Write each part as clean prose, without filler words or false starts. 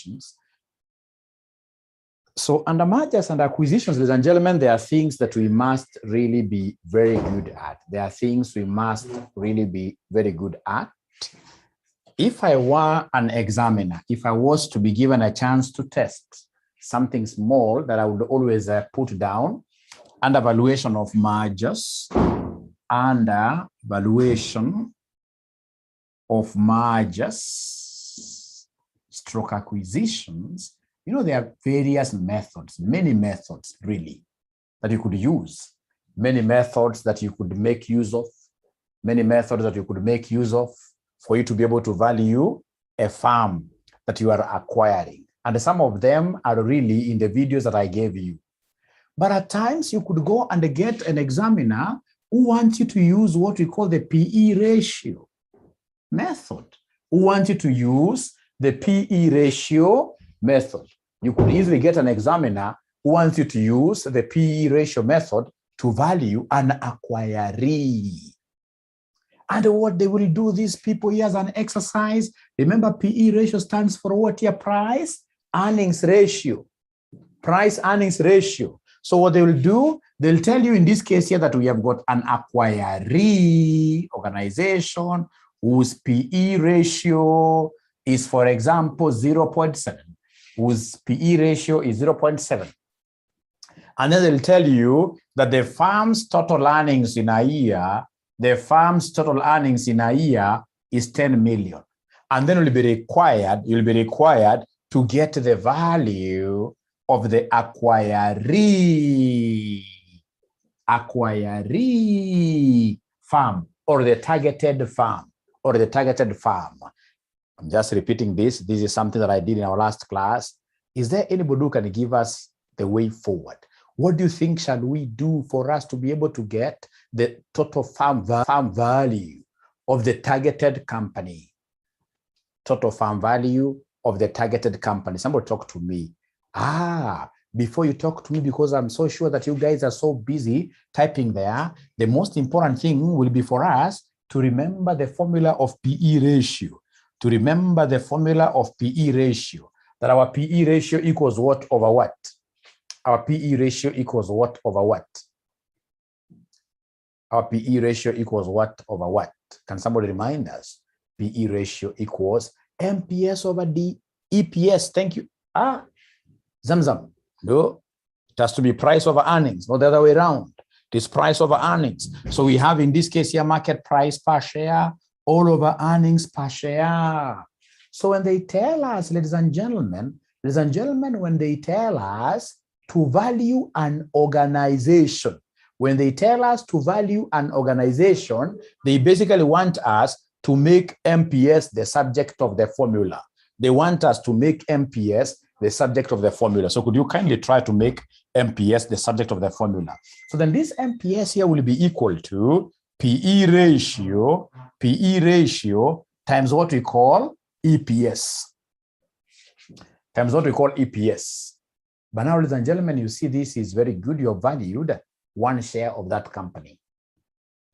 acquisitions. So under mergers and acquisitions, ladies and gentlemen, there are things that we must really be very good at. There are things we must really be very good at. If I were an examiner, if I was to be given a chance to test something small that I would always put down under valuation of mergers, under valuation of mergers, stroke acquisitions, you know, there are various methods, many methods really that you could use, many methods that you could make use of, many methods that you could make use of for you to be able to value a firm that you are acquiring. And some of them are really in the videos that I gave you. But at times you could go and get an examiner who wants you to use what we call the PE ratio method, who wants you to use the PE ratio method. You could easily get an examiner who wants you to use the PE ratio method to value an acquiree. And what they will do, these people here as an exercise, remember PE ratio stands for what here? Price earnings ratio. Price earnings ratio. So what they will do, they'll tell you in this case here that we have got an acquiree organization whose PE ratio is, for example, 0.7, whose PE ratio is 0.7. And then they'll tell you that the firm's total earnings in a year, is 10 million. And then you'll be required to get the value of the acquiree firm or the targeted firm I'm just repeating this. This is something that I did in our last class. Is there anybody who can give us the way forward? What do you think shall we do for us to be able to get the total firm value of the targeted company? Total firm value of the targeted company. Somebody talk to me. Before you talk to me, because I'm so sure that you guys are so busy typing there, the most important thing will be for us to remember the formula of PE ratio. To remember the formula of PE ratio, that our PE ratio equals what over what? Our PE ratio equals what over what? Our PE ratio equals what over what? Can somebody remind us? PE ratio equals MPS over the EPS. Thank you. Zamzam. No, it has to be price over earnings, not the other way around. It is price over earnings. So we have in this case here market price per share all over earnings per share. So when they tell us, ladies and gentlemen, when they tell us to value an organization, when they tell us to value an organization, they basically want us to make MPS the subject of the formula. They want us to make MPS the subject of the formula. So could you kindly try to make MPS the subject of the formula? So then this MPS here will be equal to PE ratio times what we call EPS. Times what we call EPS. But now, ladies and gentlemen, you see this is very good. You're valued one share of that company.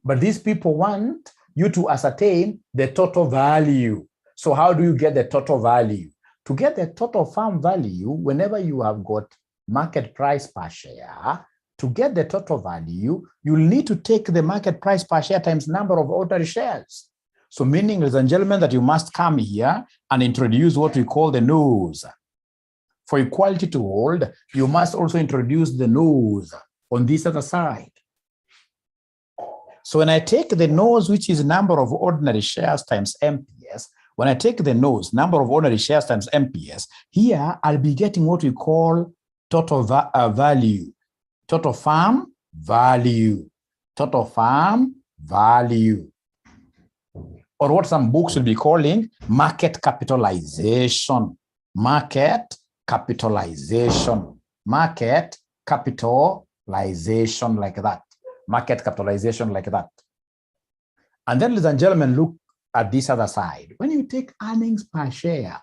But these people want you to ascertain the total value. So how do you get the total value? To get the total firm value, whenever you have got market price per share, to get the total value, you'll need to take the market price per share times number of ordinary shares. So meaning, ladies and gentlemen, that you must come here and introduce what we call the nose. For equality to hold, you must also introduce the nose on this other side. So when I take the nose, which is number of ordinary shares times MPS, when I take the nose, number of ordinary shares times MPS, here I'll be getting what we call total value. Total firm value, total firm value, or what some books will be calling market capitalization, market capitalization, market capitalization like that, market capitalization like that. And then, ladies and gentlemen, look at this other side. When you take earnings per share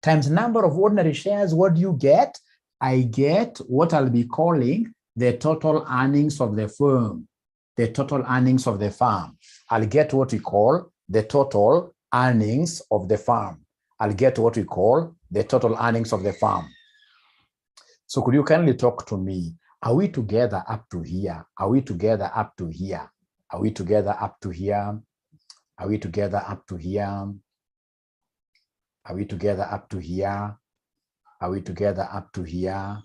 times number of ordinary shares, what do you get? I get what I'll be calling the total earnings of the firm, the total earnings of the firm. I'll get what we call the total earnings of the firm. I'll get what we call the total earnings of the firm. So could you kindly talk to me? Are we together up to here? Are we together up to here? Are we together up to here? Are we together up to here? Are we together up to here? Are we together up to here?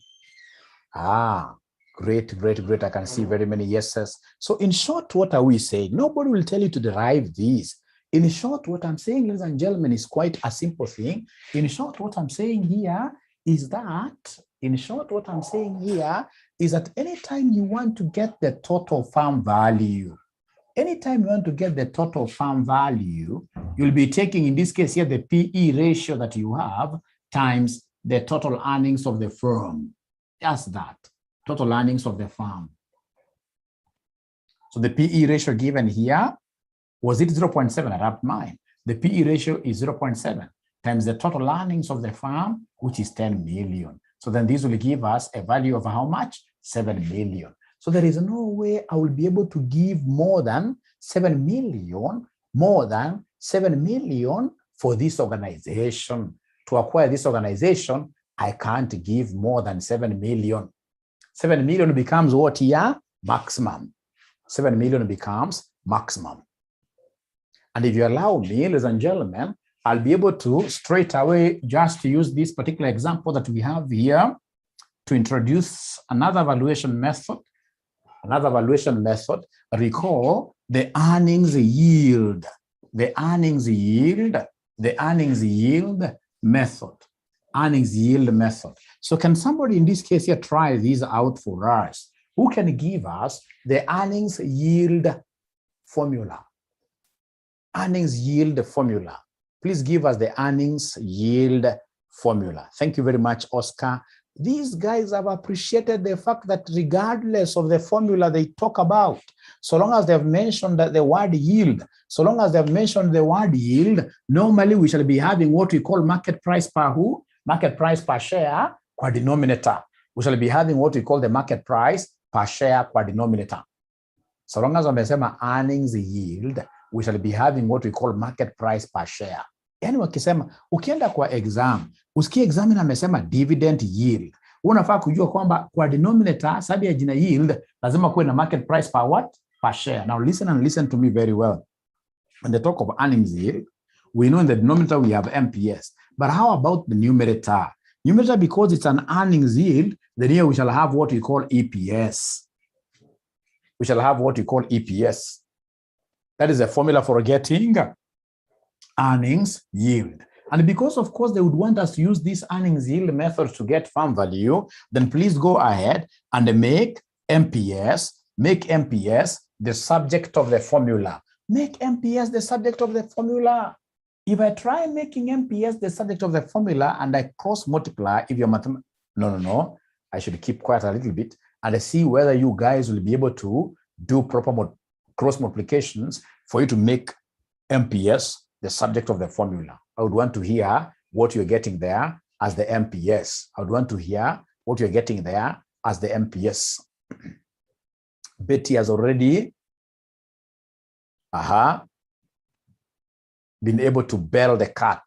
Ah, great, great, great. I can see very many yeses. So in short, what are we saying? Nobody will tell you to derive these. In short, what I'm saying, ladies and gentlemen, is quite a simple thing. In short, what I'm saying here is that, anytime you want to get the total firm value, you'll be taking, in this case here, the PE ratio that you have times the total earnings of the firm. Just that, total earnings of the firm. So the PE ratio given here, was it 0.7? I wrapped mine. The PE ratio is 0.7 times the total earnings of the firm, which is 10 million. So then this will give us a value of how much? 7 million. So there is no way I will be able to give more than 7 million, for this organization. To acquire this organization, I can't give more than 7 million. 7 million becomes what here? Maximum. 7 million becomes maximum. And if you allow me, ladies and gentlemen, I'll be able to straight away just use this particular example that we have here to introduce another valuation method. Recall the earnings yield. The earnings yield method. So can somebody in this case here try these out for us? Who can give us the earnings yield formula? Earnings yield formula. Please give us the earnings yield formula. Thank you very much, Oscar. These guys have appreciated the fact that regardless of the formula they talk about, so long as they've mentioned that the word yield, normally we shall be having what we call market price per who? Market price per share per denominator. We shall be having what we call the market price per share per denominator. So long as wamesema earnings yield, we shall be having what we call market price per share. Yani wakisema, ukienda kwa exam, usikie examiner amesema dividend yield. Unafaa kujua kwamba kwa denominator, sababu ya jina yield, lazima kuwe na market price per what? Per share. Now listen and listen to me very well. When they talk of earnings yield, we know in the denominator we have MPS. But how about the numerator? Numerator, because it's an earnings yield, then here we shall have what we call EPS. That is a formula for getting earnings yield. And because, of course, they would want us to use this earnings yield method to get firm value, then please go ahead and make MPS the subject of the formula. Make MPS the subject of the formula. If I try making MPS the subject of the formula and I cross multiply, if you're no, I should keep quiet a little bit and see whether you guys will be able to do proper cross multiplications for you to make MPS the subject of the formula. I would want to hear what you're getting there as the MPS. Betty has already been able to bell the cat.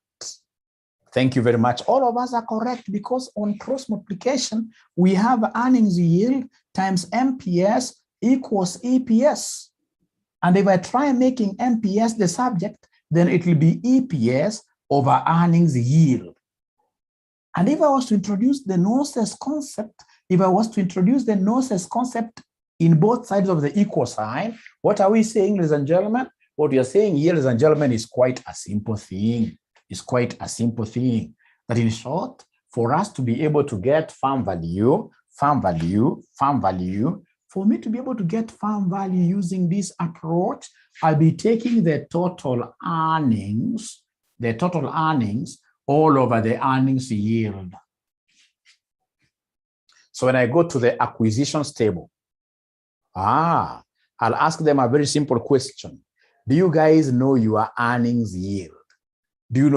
Thank you very much. All of us are correct because on cross multiplication, we have earnings yield times MPS equals EPS. And if I try making MPS the subject, then it will be EPS over earnings yield. And if I was to introduce the no-cess concept, in both sides of the equal sign, what are we saying, ladies and gentlemen? What we are saying here, ladies and gentlemen, is quite a simple thing. That in short, for us to be able to get firm value, for me to be able to get firm value using this approach, I'll be taking the total earnings all over the earnings yield. So when I go to the acquisitions table, I'll ask them a very simple question. Do you guys know your earnings yield? Then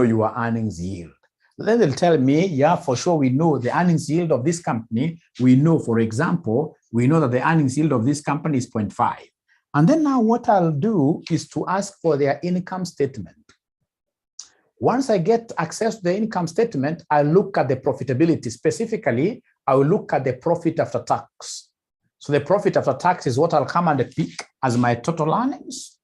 they'll tell me, yeah, for sure we know the earnings yield of this company. We know, for example, that the earnings yield of this company is 0.5. And then now what I'll do is to ask for their income statement. Once I get access to the income statement, I look at the profitability. Specifically, I will look at the profit after tax. So the profit after tax is what I'll come and pick as my total earnings,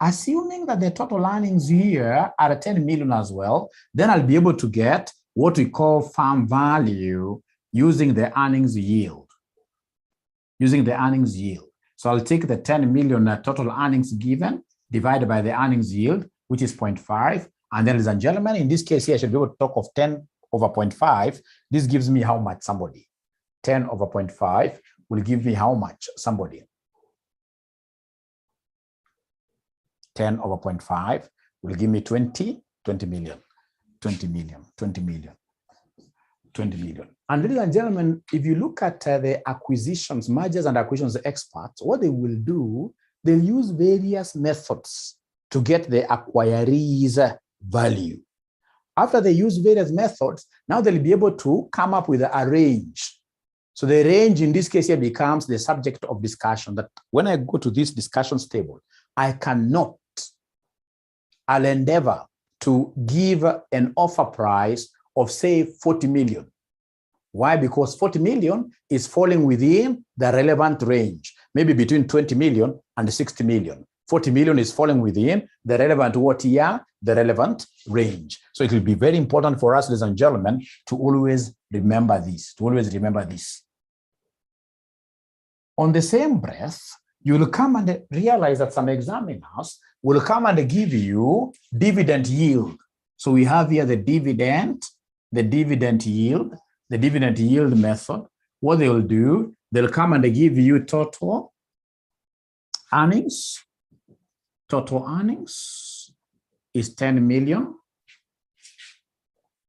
assuming that the total earnings here are 10 million as well. Then I'll be able to get what we call farm value using the earnings yield. So I'll take the 10 million total earnings given divided by the earnings yield, which is 0.5. And then, ladies and gentlemen, in this case here, I should be able to talk of 10 over 0.5. This gives me how much? Somebody. 10 over 0.5 will give me how much? Somebody. 10 over 0.5 will give me 20 million. And ladies and gentlemen, if you look at the acquisitions, mergers and acquisitions experts, what they will do, they'll use various methods to get the acquiree's value. After they use various methods, now they'll be able to come up with a range. So the range in this case here becomes the subject of discussion, that when I go to this discussions table, I'll endeavor to give an offer price of, say, 40 million. Why? Because 40 million is falling within the relevant range, maybe between 20 million and 60 million. 40 million is falling within the relevant what here? The relevant range. So it will be very important for us, ladies and gentlemen, to always remember this, On the same breath, you will come and realize that some examiners will come and give you dividend yield. So we have here the dividend yield method. What they will do, they'll come and give you total earnings. Total earnings is 10 million.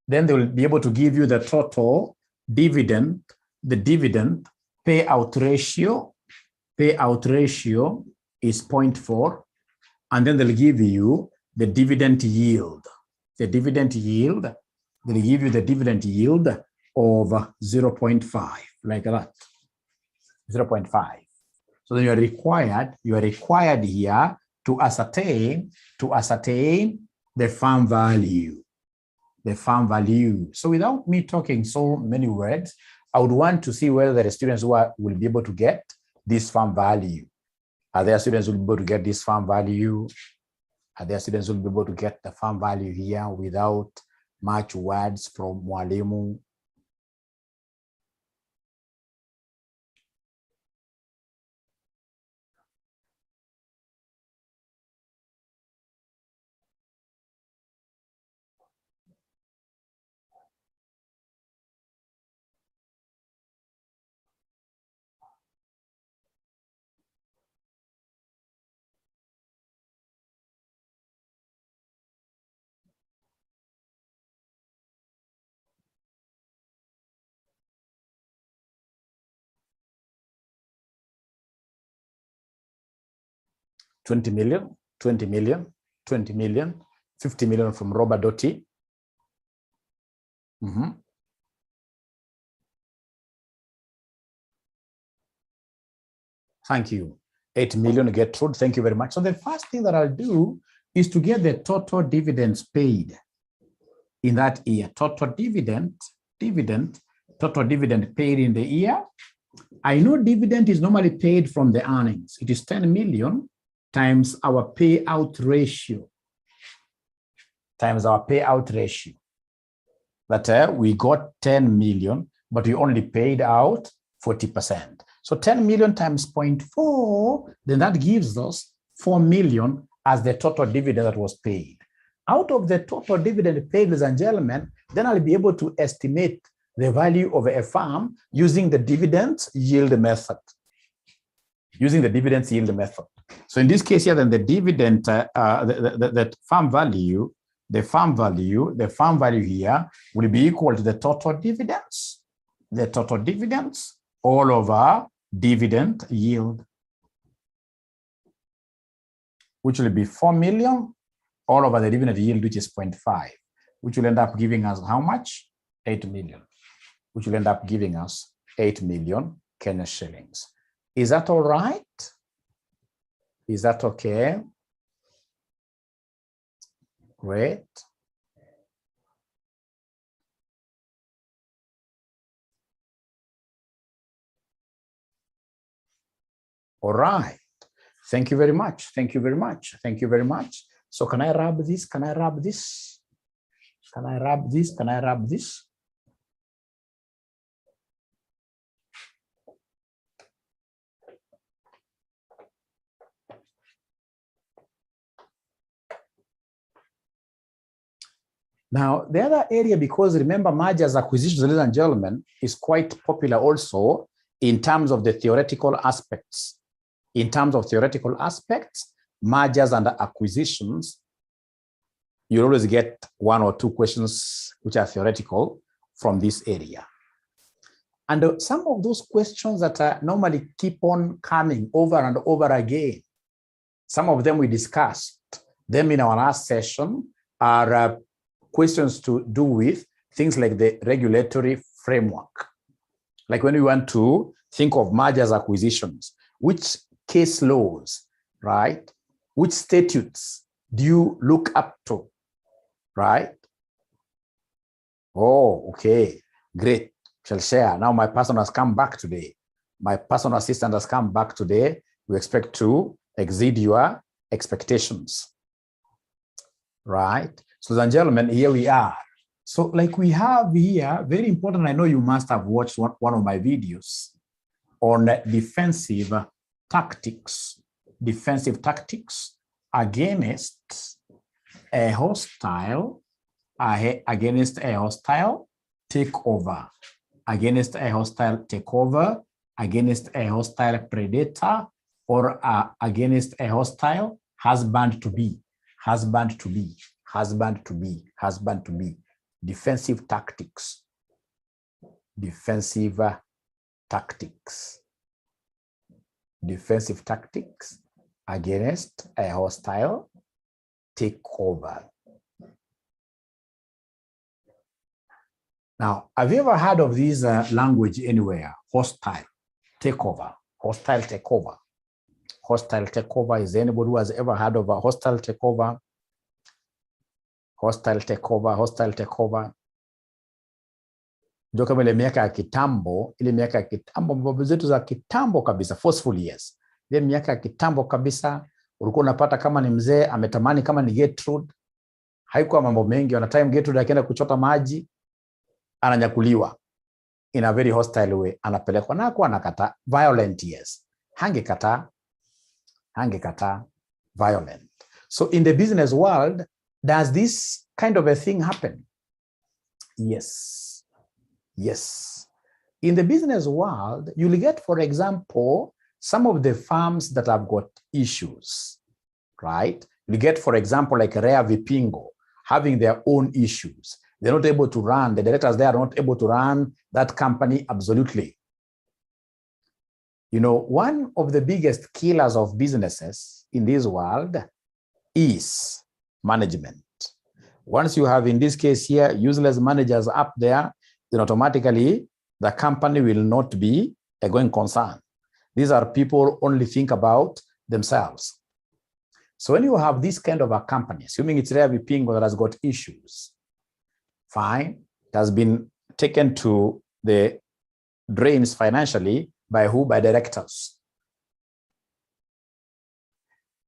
Then they will be able to give you the total dividend, the dividend payout ratio. Payout ratio is 0.4. And then they'll give you the dividend yield. The dividend yield, they'll give you the dividend yield of 0.5, like that, 0.5. So then you are required here to ascertain the farm value. So without me talking so many words, I would want to see whether the students will be able to get this farm value. Are there students who will be able to get this farm value? Are there students who will be able to get the farm value here without much words from Mwalimu? $20 million, 20 million, 20 million, 50 million from Robert Doty. Thank you. 8 million Gertrude, thank you very much. So the first thing that I'll do is to get the total dividends paid in that year. Total dividend paid in the year. I know dividend is normally paid from the earnings. It is 10 million times our payout ratio. That we got 10 million, but we only paid out 40%. So 10 million times 0.4, then that gives us 4 million as the total dividend that was paid. Out of the total dividend paid, ladies and gentlemen, then I'll be able to estimate the value of a farm using the dividends yield method. So in this case here, then the dividend, the farm value here will be equal to the total dividends all over dividend yield, which will be 4 million all over the dividend yield, which is 0.5, which will end up giving us how much? 8 million, which will end up giving us 8 million Kenya shillings. Is that all right? Is that okay? Great. All right. Thank you very much. Thank you very much. Thank you very much. So can I rub this? Can I rub this? Can I rub this? Can I rub this? Now, the other area, because remember, mergers, acquisitions, ladies and gentlemen, is quite popular also in terms of the theoretical aspects. In terms of theoretical aspects, mergers and acquisitions, you always get 1 or 2 questions which are theoretical from this area. And some of those questions that normally keep on coming over and over again, some of them we discussed them in our last session, are questions to do with things like the regulatory framework. Like when we want to think of mergers, acquisitions, which case laws, right? Which statutes do you look up to, right? Oh, okay, great. Shall share. Now my person has come back today. My personal assistant has come back today. We expect to exceed your expectations, right? So, ladies and gentlemen, here we are. So like we have here, very important, I know you must have watched one of my videos on defensive tactics against a hostile takeover, against a hostile takeover, against a hostile predator, or against a hostile husband to be. Defensive tactics. Defensive tactics against a hostile takeover. Now, have you ever heard of this language anywhere? Hostile takeover. Hostile takeover. Hostile takeover. Is there anybody who has ever heard of a hostile takeover? Hostile takeover. Ndio kama ile miaka ya kitambo, mambo zetu za kitambo kabisa, forceful years. Ile miaka ya kitambo kabisa, ulikuwa unapata kama ni mzee ametamani kama ni Gertrude, haikuwa mambo mengi, wana time Gertrude akienda kuchota maji, ananyakuliwa in a very hostile way, anapelekwa nako, anakata violent years. Hangekata violent. So in the business world, does this kind of a thing happen? Yes. In the business world, you'll get, for example, some of the firms that have got issues, right? You get, for example, like 𝒂𝒂 having their own issues. They're not able to run, the directors there are not able to run that company absolutely. You know, one of the biggest killers of businesses in this world is management. Once you have, in this case here, useless managers up there, then automatically the company will not be a going concern. These are people who only think about themselves. So when you have this kind of a company, assuming it's 𝒂𝒂 that has got issues, fine, it has been taken to the drains financially by who? By directors.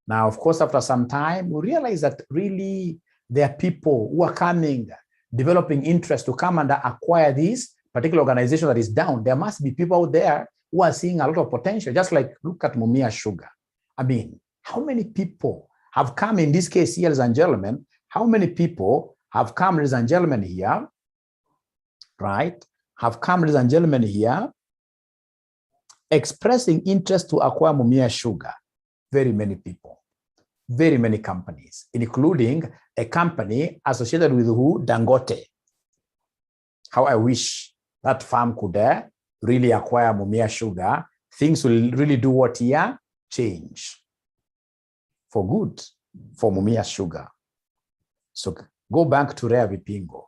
Now, of course, after some time, we realize that really there are people who are coming, developing interest to come and acquire this particular organization that is down. There must be people out there who are seeing a lot of potential, just like look at 𝒂𝒂𝒄𝒄𝒆 Sugar. I mean, how many people have come in this case here, ladies and gentlemen? How many people have come, ladies and gentlemen, here, right? Have come, ladies and gentlemen, here, expressing interest to acquire 𝒂𝒂𝒄𝒄𝒆 Sugar? Very many people, very many companies, including a company associated with who? Dangote. How I wish that firm could really acquire 𝒂𝒂𝒄𝒄𝒆 Sugar. Things will really do what here? Change. For good, for 𝒂𝒂𝒄𝒄𝒆 Sugar. So go back to 𝒂𝒂𝒄𝒄𝒆.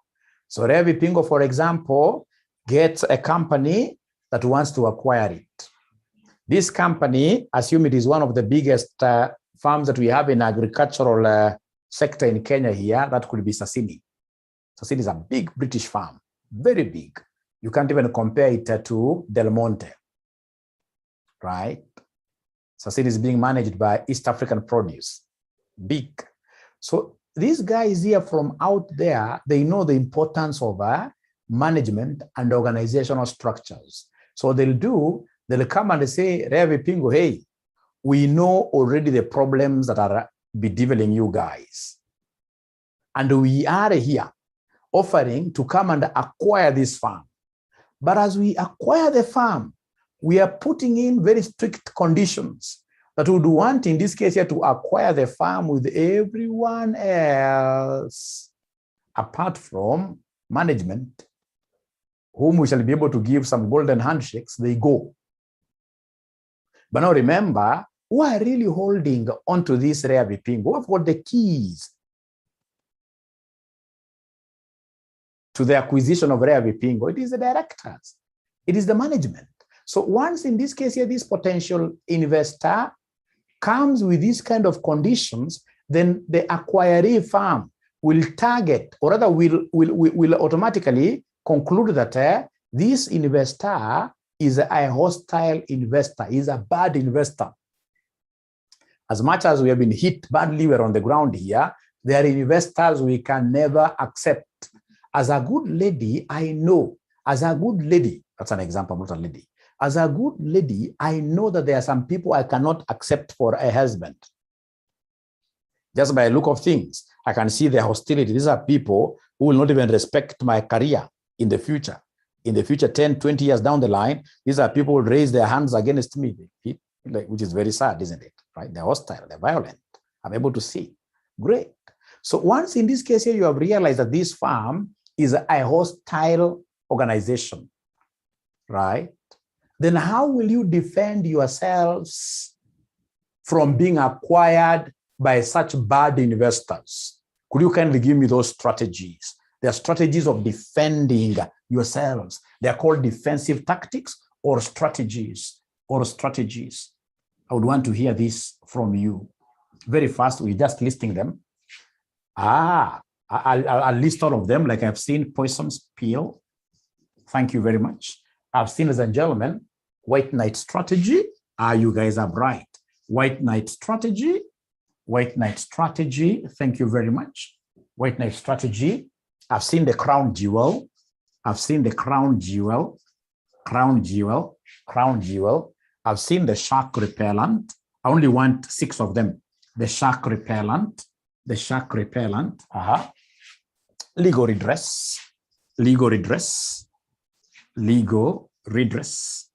So 𝒂𝒂𝒄𝒄𝒆, for example, gets a company that wants to acquire it. This company, assume it is one of the biggest farms that we have in agricultural sector in Kenya here, that could be 𝒂𝒂𝒂. 𝒂𝒂𝒂 is a big British farm, very big. You can't even compare it to Del Monte, right? 𝒂𝒂𝒂 is being managed by East African Produce, big. So these guys here from out there, they know the importance of management and organizational structures. So they'll come and say, 𝒂𝒂𝒂, hey, we know already the problems that are bedeviling you guys. And we are here offering to come and acquire this farm. But as we acquire the farm, we are putting in very strict conditions that we would want, in this case here, to acquire the farm with everyone else, apart from management, whom we shall be able to give some golden handshakes, they go. But now remember, who are really holding onto this 𝒂𝒂𝒂, who have got the keys to the acquisition of 𝒂𝒂𝒂, it is the directors, it is the management. So once, in this case here, this potential investor comes with these kind of conditions, then the acquiree firm will target, or rather will automatically conclude that this investor is a hostile investor, is a bad investor. As much as we have been hit badly, we're on the ground here, there are investors we can never accept. As a good lady, I know, as a good lady, that's an example, not a lady. As a good lady, I know that there are some people I cannot accept for a husband. Just by the look of things, I can see their hostility. These are people who will not even respect my career in the future. In the future, 10, 20 years down the line, these are people who raise their hands against me, which is very sad, isn't it? Right? They're hostile, they're violent. I'm able to see. Great. So once, in this case here, you have realized that this farm is a hostile organization, right? Then how will you defend yourselves from being acquired by such bad investors? Could you kindly give me those strategies? They are strategies of defending yourselves. They are called defensive tactics or strategies. I would want to hear this from you. Very fast, we're just listing them. I'll list all of them, like I've seen Poisson's Peel. Thank you very much. I've seen, ladies and gentlemen, White Knight strategy. You guys are bright. White Knight strategy. White Knight strategy. Thank you very much. White Knight strategy. I've seen the crown jewel. I've seen the crown jewel. Crown jewel. Crown jewel. I've seen the shark repellent. I only want 6 of them. The shark repellent. The shark repellent. Legal redress. Legal redress. Legal redress.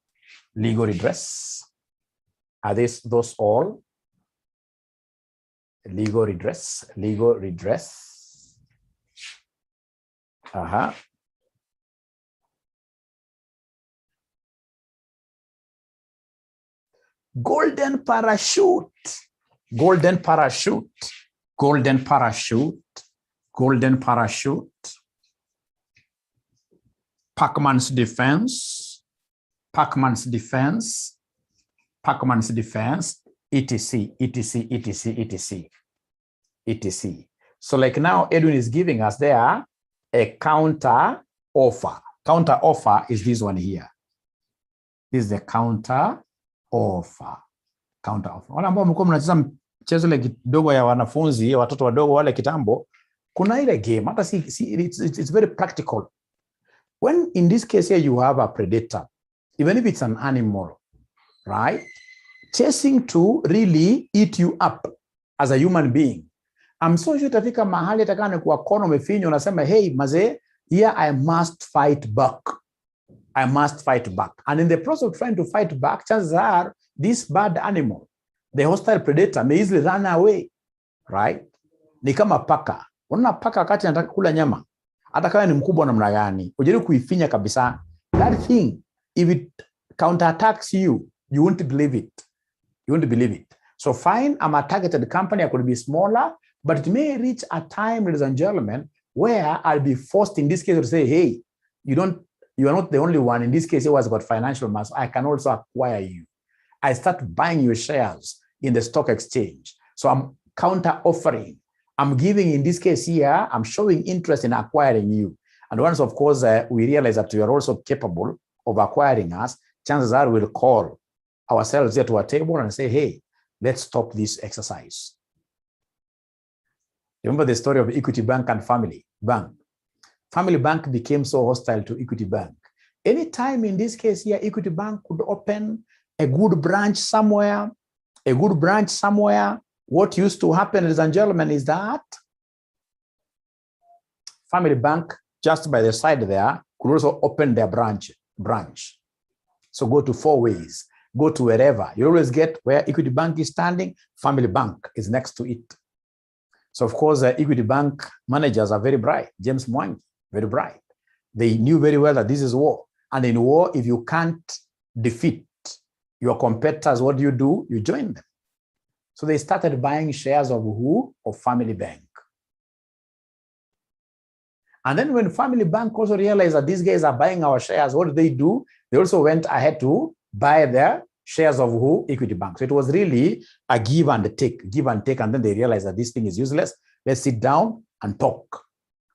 Legal redress. Are those all? Legal redress. Legal redress. Golden parachute. Golden parachute. Golden parachute. Golden parachute. Pacman's defense. Pacman's defense. Pacman's defense. etc. etc. etc. etc. etc. So like now, Edwin is giving us there a counter offer. Counter offer is this one here. This is the counter offer. Counter offer. Wala ambao mko mnacheza mchezo ile kidogo ya wanafunzi, watoto wadogo wale kitambo, kuna ile game. Hata it's very practical. When in this case here you have a predator, even if it's an animal, right? Chasing to really eat you up as a human being. I'm so sure tafika mahali atakane kwa kono mefinyo unasema, hey maze, here I must fight back. I must fight back. And in the process of trying to fight back, chances are this bad animal, the hostile predator, may easily run away, right? Ni kama paka. Unaona paka wakati anataka kula nyama, hata kama ni mkubwa namna gani, ujaribu kuifinya kabisa. That thing, if it counterattacks you, you won't believe it. You won't believe it. So fine, I'm a targeted company. I could be smaller, but it may reach a time, ladies and gentlemen, where I'll be forced in this case to say, hey, you are not the only one. In this case, it was about financial mass. I can also acquire you. I start buying your shares in the stock exchange. So I'm counter offering. I'm giving, in this case here, I'm showing interest in acquiring you. And once, of course, we realize that we are also capable of acquiring us, chances are we'll call ourselves here to a table and say, hey, let's stop this exercise. Remember the story of Equity Bank and Family Bank. Family Bank became so hostile to Equity Bank. Anytime in this case here, Equity Bank could open a good branch somewhere, what used to happen, ladies and gentlemen, is that Family Bank, just by the side there, could also open their branch. So go to 4 ways, go to wherever. You always get where Equity Bank is standing, Family Bank is next to it. So of course, Equity Bank managers are very bright. James Mwangi, very bright. They knew very well that this is war. And in war, if you can't defeat your competitors, what do? You join them. So they started buying shares of who? Of Family Bank. And then when Family Bank also realized that these guys are buying our shares, what do? They also went ahead to buy their shares of who? Equity Bank. So it was really a give and take. And then they realized that this thing is useless. Let's sit down and talk.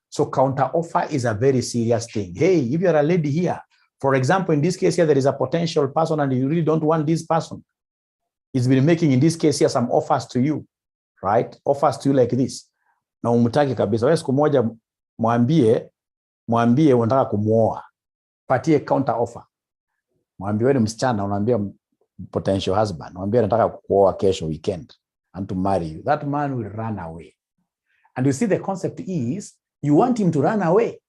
So counter offer is a very serious thing. Hey, if you're a lady here, for example, in this case here, there is a potential person and you really don't want this person. He's been making, in this case here, some offers to you, right? Offers to you like this. Na umutaki kabisa. Wewe siku moja mwambie unataka kumuoa. Patie counter offer. Mwambie wewe ni msichana, unaambia potential husband, mwambie nataka kuoa kesho weekend and to marry you. That man will run away. And you see the concept is, you want him to run away.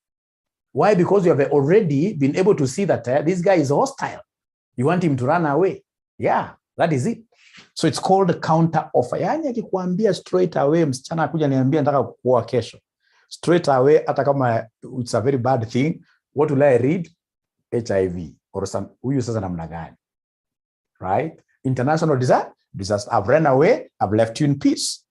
Why? Because you have already been able to see that this guy is hostile. You want him to run away. Yeah, that is it. So it's called counter offer. Yani akikuambia straight away, msichana akuja niambia nataka kuoa kesho. Straight away, hata kama it's a very bad thing, what will I read? HIV or some, huyu sasa namna gani? Right? International disaster. I've run away, I've left you in peace.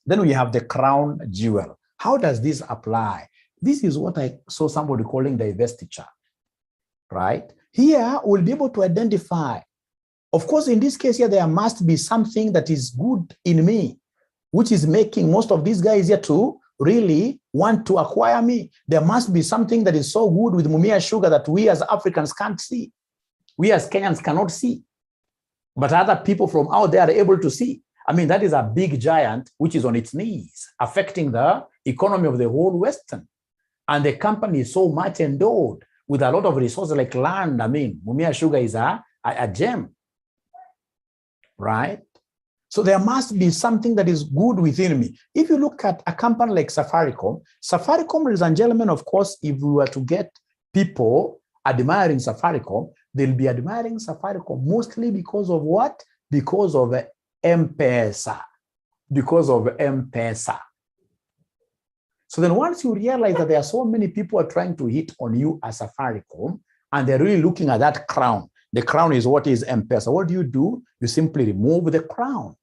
Then we have the crown jewel. How does this apply? This is what I saw somebody calling divestiture, right? Here, we'll be able to identify. Of course, in this case here, there must be something that is good in me, which is making most of these guys here to really want to acquire me. There must be something that is so good with Mumia Sugar that we as Africans can't see. We as Kenyans cannot see. But other people from out there are able to see. I mean, that is a big giant which is on its knees, affecting the economy of the whole Western. And the company is so much endowed with a lot of resources like land. I mean, Mumia Sugar is a gem, right? So there must be something that is good within me. If you look at a company like Safaricom, ladies and gentlemen, of course, if we were to get people admiring Safaricom, they'll be admiring Safaricom mostly because of what? Because of M-Pesa. Because of M-Pesa. So then once you realize that there are so many people are trying to hit on you as Safaricom, and they're really looking at that crown. The crown is what is M-Pesa. What do? You simply remove the crown.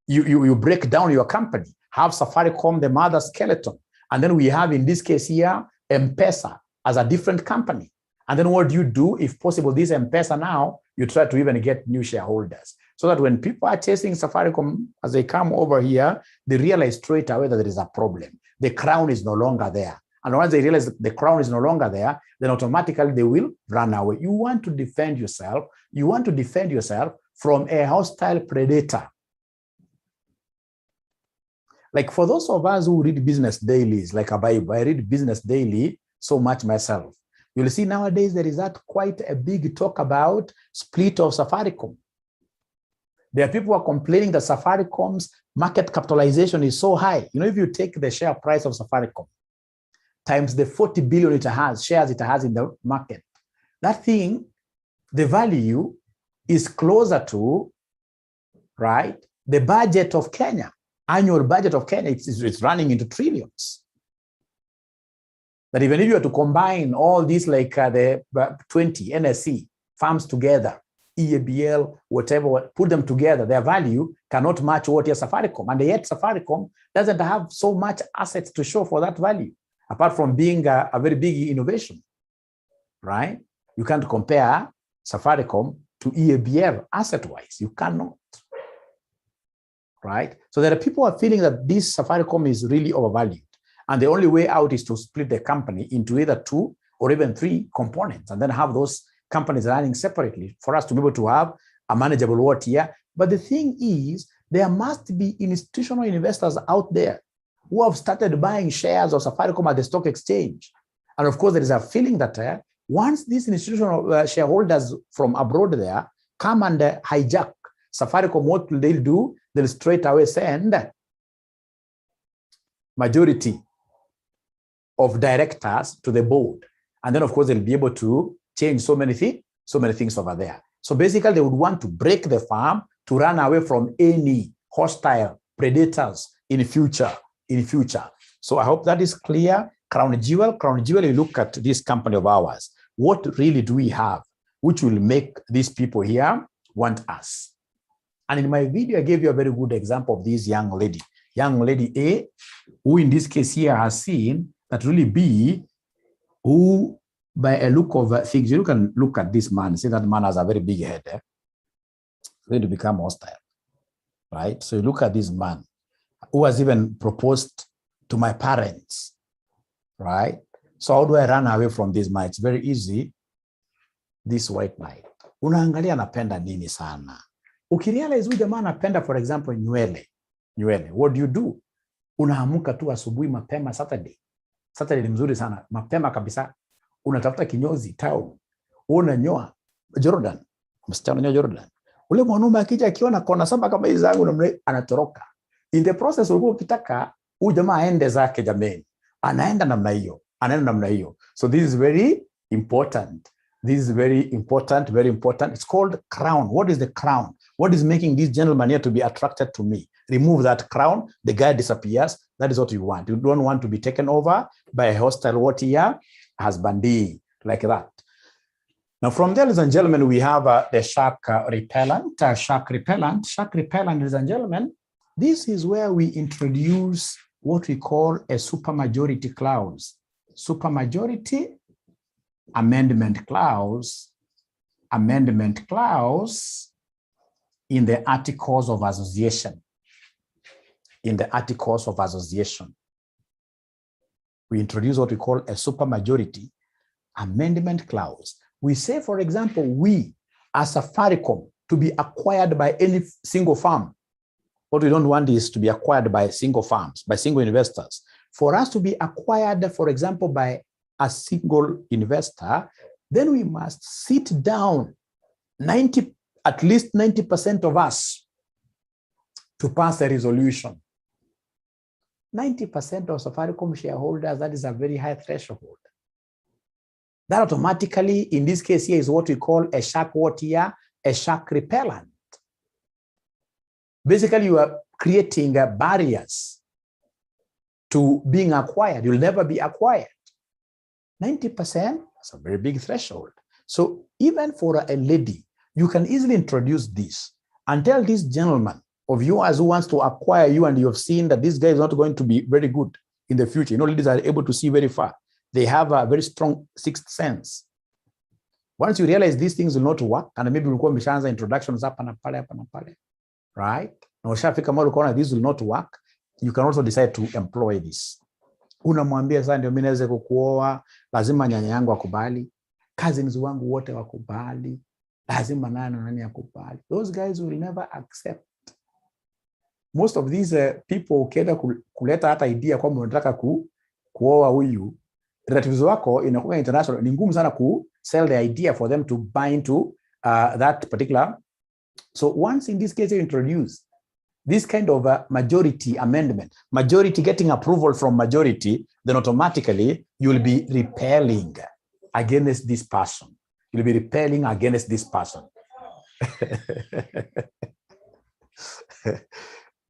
You break down your company. Have Safaricom, the mother skeleton. And then we have, in this case here, M-Pesa as a different company. And then what do? If possible, this M-Pesa now, you try to even get new shareholders. So that when people are chasing Safaricom, as they come over here, they realize straight away that there is a problem. The crown is no longer there. And once they realize that the crown is no longer there, then automatically they will run away. You want to defend yourself. You want to defend yourself from a hostile predator. Like for those of us who read business dailies, like a Bible, I read business daily so much myself. You'll see nowadays there is that quite a big talk about split of Safaricom. There are people who are complaining that Safaricom's market capitalization is so high. You know, if you take the share price of Safaricom times the 40 billion shares it has in the market, that thing, the value is closer to, right, the budget of Kenya. Annual budget of Kenya, it's running into trillions. That even if you were to combine all these, like the 20 NSC farms together, EABL, whatever, put them together, their value cannot match what is Safaricom. And yet Safaricom doesn't have so much assets to show for that value, apart from being a very big innovation, right? You can't compare Safaricom to EABL asset-wise. You cannot. right? So there are people who are feeling that this Safaricom is really overvalued. And the only way out is to split the company into either 2 or even 3 components and then have those companies running separately for us to be able to have a manageable world here. But the thing is, there must be institutional investors out there who have started buying shares of Safaricom at the stock exchange. And of course, there is a feeling that once these institutional shareholders from abroad there come and hijack Safaricom, what will they do? They'll straight away send majority of directors to the board. And then, of course, they'll be able to change so many things over there. So basically, they would want to break the farm to run away from any hostile predators in future. So I hope that is clear. Crown Jewel, you look at this company of ours. What really do we have which will make these people here want us? And in my video, I gave you a very good example of this young lady A, who in this case here has seen that really B, who by a look of things, you can look at this man, see that man has a very big head. It's going to become hostile, right? So you look at this man who has even proposed to my parents, right? So how do I run away from this man? It's very easy. This white knight. Unaangalia anapenda nini sana. Ukirealize huyu jamaa anapenda, for example, nywele. What do? Unaamuka tu asubuhi mapema Saturday. Saturday ni mzuri sana. Mapema kabisa. Unatafuta kinyozi town. Unanyoa Jordan. Msichana unanyoa Jordan. Ule mwanaume akija akiona kona saba kama hizi zangu na anatoroka. In the process ulikuwa ukitaka huyu jamaa aende zake jameni. Anaenda namna hiyo. So this is very important. Very important. It's called crown. What is the crown? What is making this gentleman here to be attracted to me? Remove that crown, the guy disappears. That is what you want. You don't want to be taken over by a hostile husbandee, like that. Now, from there, ladies and gentlemen, we have the shark repellent. Shark repellent, ladies and gentlemen, this is where we introduce what we call a supermajority clause. Supermajority amendment clause in the articles of association. We introduce what we call a supermajority amendment clause. We say, for example, we as Safaricom to be acquired by any single firm. What we don't want is to be acquired by single firms, by single investors. For us to be acquired, for example, by a single investor, then we must sit down, at least 90% of us, to pass a resolution. 90% of Safaricom shareholders, that is a very high threshold. That automatically, in this case here, is what we call a shark repellent. Basically, you are creating barriers to being acquired. You'll never be acquired. 90%, that's a very big threshold. So even for a lady, you can easily introduce this and tell this gentleman of yours who wants to acquire you, and you have seen that this guy is not going to be very good in the future. You know, ladies are able to see very far. They have a very strong sixth sense. Once you realize these things will not work, and maybe we'll call introductions up and pale, right? Now, this will not work. You can also decide to employ this. Unamwambia sasa ndio mimi naweza kukuoa, lazima nyanya yangu akubali, cousins wangu wote wakubali, lazima nani akubali. Those guys will never accept. Most of these people ukienda kuleta hata idea kwamba unataka kuoa huyu, relatives wako inakuwa international, ni ngumu sana sell the idea for them to buy into that particular. So once in this case you introduce this kind of majority amendment, majority getting approval from majority, then automatically you will be repelling against this person. You'll be repelling against this person.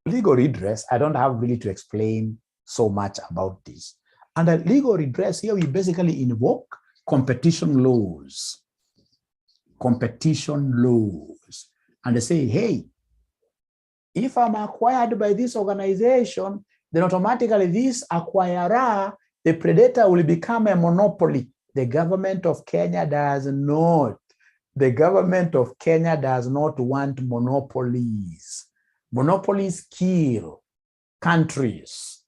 Legal redress, I don't have really to explain so much about this. Under legal redress here, we basically invoke competition laws. And they say, hey, if I'm acquired by this organization, then automatically this acquirer, the predator, will become a monopoly. The government of Kenya does not. The government of Kenya does not want monopolies. Monopolies kill countries.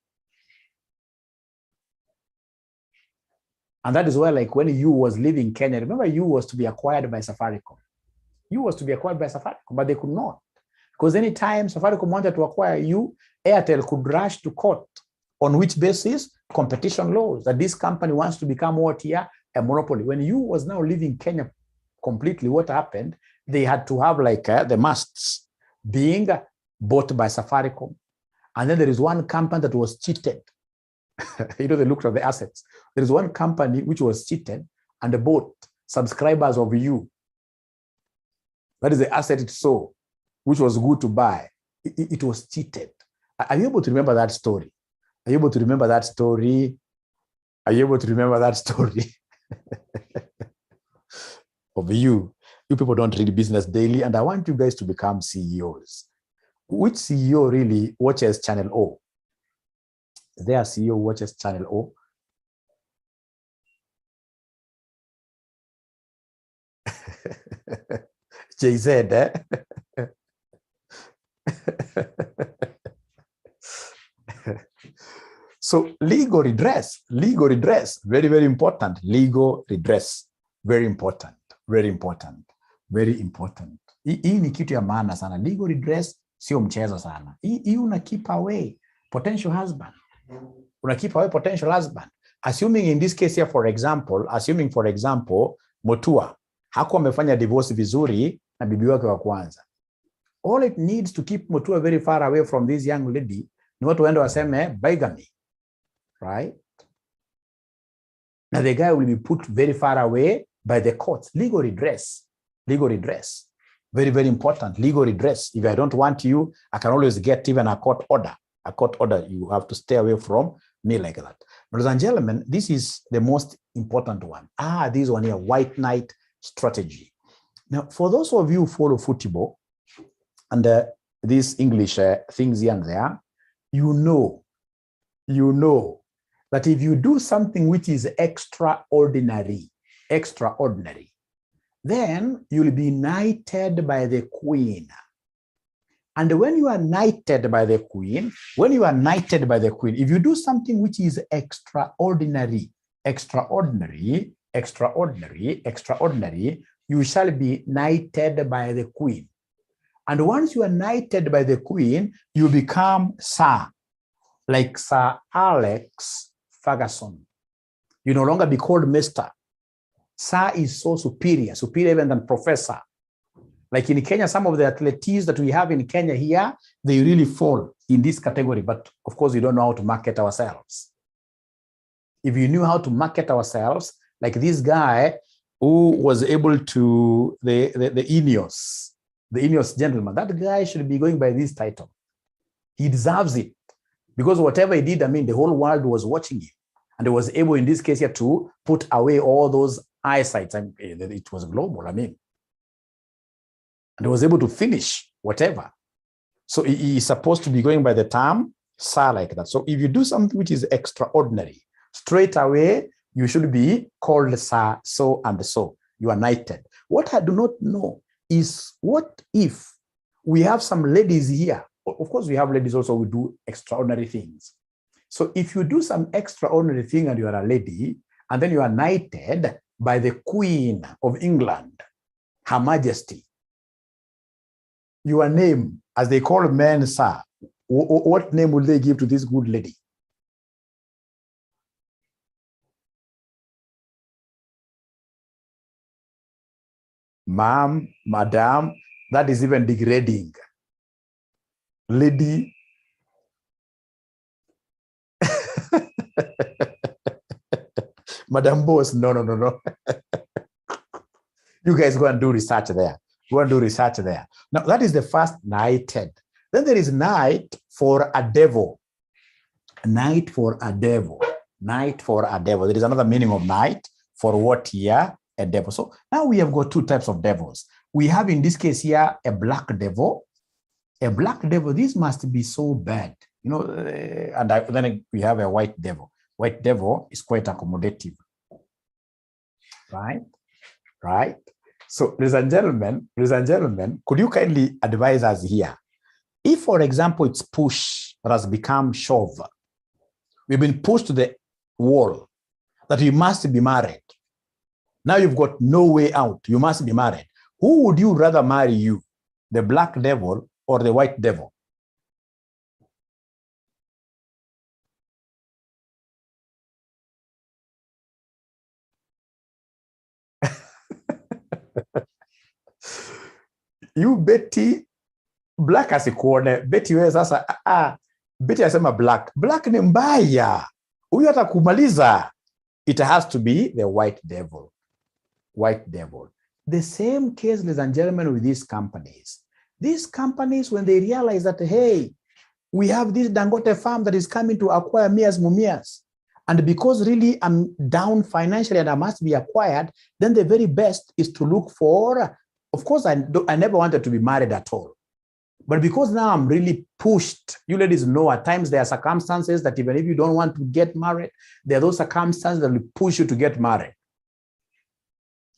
And that is why, like when you was leaving Kenya, remember you was to be acquired by Safaricom. You was to be acquired by Safaricom, but they could not. Because anytime Safaricom wanted to acquire you, Airtel could rush to court. On which basis? Competition laws. That this company wants to become what here? A monopoly. When you was now leaving Kenya completely, what happened? They had to have like the masts being bought by Safaricom. And then there is one company that was cheated. They looked at the assets. There is one company which was cheated and bought subscribers of you. That is the asset it saw, which was good to buy. It was cheated. Are you able to remember that story? Are you able to remember that story? Are you able to remember that story? Of you. You people don't read Business Daily, and I want you guys to become CEOs. Which CEO really watches Channel O? Is there a CEO who watches Channel O? JZ, eh? So legal redress, very, very important. Legal redress, very important, very important, very important. Hii ni kitu ya maana sana. Legal redress sio mchezo sana. Hii una keep away potential husband. Una keep away potential husband. Assuming in this case here, for example, Mutua hakuwa amefanya divorce vizuri na bibi wake wa kwanza. All it needs to keep Mutua very far away from this young lady ni watu waende waseme bigamy, right? Now the guy will be put very far away by the courts. Legal redress, very, very important. Legal redress. If I don't want you, I can always get even a court order. A court order, you have to stay away from me like that. Ladies and gentlemen, this is the most important one. This one here, white knight strategy. Now, for those of you who follow football and these English things here and there, you know that if you do something which is extraordinary, then you'll be knighted by the queen. And when you are knighted by the queen, if you do something which is extraordinary, you shall be knighted by the queen. And once you are knighted by the queen, you become Sir, like Sir Alex Ferguson. You no longer be called Mr. Sir is so superior even than professor. Like in Kenya, some of the athletes that we have in Kenya here, they really fall in this category. But of course, we don't know how to market ourselves. If you knew how to market ourselves, like this guy who was able to, the Ineos gentleman, that guy should be going by this title. He deserves it. Because whatever he did, the whole world was watching him. And he was able, in this case here, to put away all those eyesights. It was global, And he was able to finish whatever. So he is supposed to be going by the term Sir like that. So if you do something which is extraordinary, straight away, you should be called Sir so and so. You are knighted. What I do not know is, what if we have some ladies here? Of course, we have ladies also who do extraordinary things. So if you do some extraordinary thing and you are a lady, and then you are knighted by the Queen of England, Her Majesty, your name, as they call men, Sir, what name will they give to this good lady? Ma'am, madam, that is even degrading. Lady. Madam Boss, no. You guys go and do research there. Now, that is the first knighted. Then there is knight for a devil. Knight for a devil. There is another meaning of knight for what here? A devil. So now we have got two types of devils. We have in this case here a black devil. A black devil, this must be so bad. And then we have a white devil. White devil is quite accommodative. Right? So, ladies and gentlemen, could you kindly advise us here? If, for example, it's push that has become shove, we've been pushed to the wall that you must be married. Now you've got no way out. You must be married. Who would you rather marry you, the black devil or the white devil? You Betty, black asikuone. Betty wewe sasa, Betty asema black. Black ni mbaya. Huyu atakumaliza. It has to be the white devil. White devil. The same case, ladies and gentlemen, with these companies. These companies, when they realize that, hey, we have this Dangote farm that is coming to acquire me as Mumias, and because really I'm down financially and I must be acquired, then the very best is to look for, of course, I never wanted to be married at all. But because now I'm really pushed, you ladies know at times there are circumstances that even if you don't want to get married, there are those circumstances that will push you to get married,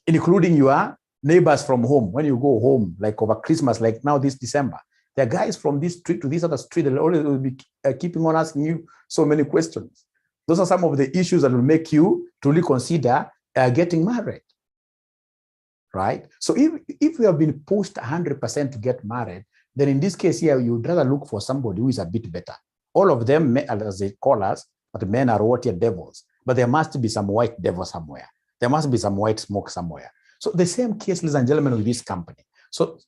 including your neighbors from home. When you go home, like over Christmas, like now this December, there are guys from this street to this other street that will be keeping on asking you so many questions. Those are some of the issues that will make you truly consider getting married, right? So if we have been pushed 100% to get married, then in this case here, you would rather look for somebody who is a bit better. All of them, as they call us, but men are what devils. But there must be some white devil somewhere. There must be some white smoke somewhere. So the same case, ladies and gentlemen, with this company. So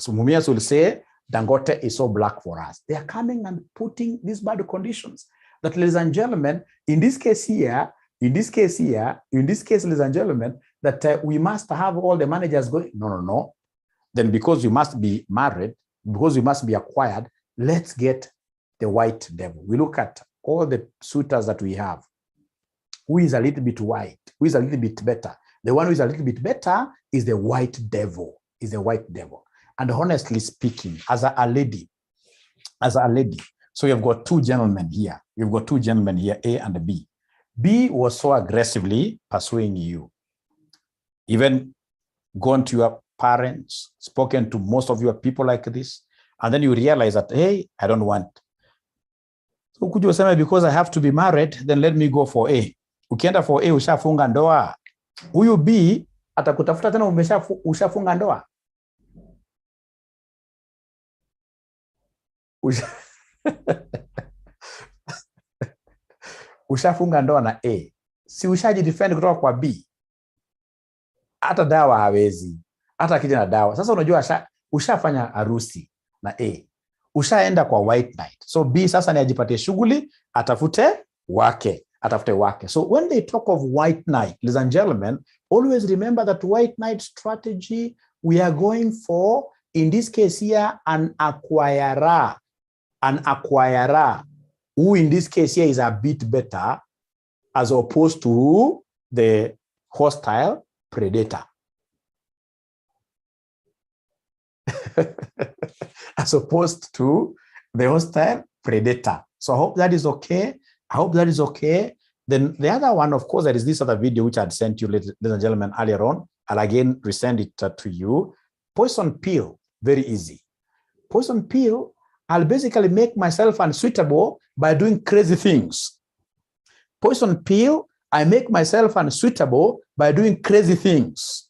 Mumias will say, Dangote is so black for us. They are coming and putting these bad conditions. That, ladies and gentlemen, in this case here, ladies and gentlemen, that we must have all the managers going. No. Then because you must be married, because you must be acquired, let's get the white devil. We look at all the suitors that we have. Who is a little bit white? Who is a little bit better? The one who is a little bit better is the white devil, And honestly speaking, as a lady, so you've got two gentlemen here. A and B. B was so aggressively pursuing you. Even gone to your parents, spoken to most of your people like this, and then you realize that, hey, I don't want. So could you say, because I have to be married, then let me go for A. Ukienda for A, ushafunga ndoa. Huyu B, atakutafuta tena ushafunga ndoa. Ushafunga ndoa na A. Si ushajidefend kutoka kwa B. Hata dawa hawezi. Hata kija na dawa. Sasa unajua ushafanya harusi na A. Ushaenda kwa white knight. So B sasa ni ajipatie shughuli, atafute wake. So when they talk of white knight, ladies and gentlemen, always remember that white knight strategy, we are going for, in this case here, an acquirer. Who in this case here is a bit better as opposed to the hostile predator. As opposed to the hostile predator. So I hope that is okay. Then the other one, of course, there is this other video which I had sent you, ladies and gentlemen, earlier on. I'll again resend it to you. Poison pill, very easy. Poison pill, I'll basically make myself unsuitable by doing crazy things. Poison pill, I make myself unsuitable by doing crazy things.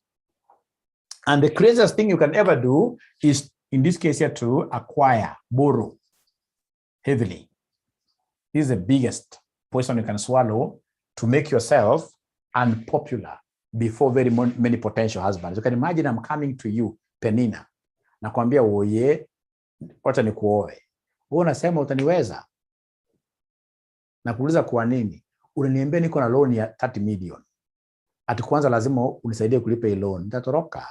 And the craziest thing you can ever do is, in this case here, to acquire, borrow heavily. This is the biggest poison you can swallow to make yourself unpopular before very many potential husbands. You can imagine I'm coming to you, Penina, nakwambia oye, wacha nikuoe. Wewe unasema utaniweza? Nakuuliza kwa nini? Unaniambia niko na loan ya 30 million. Ati kwanza lazima unisaidie kulipa hii loan. Nitatoroka.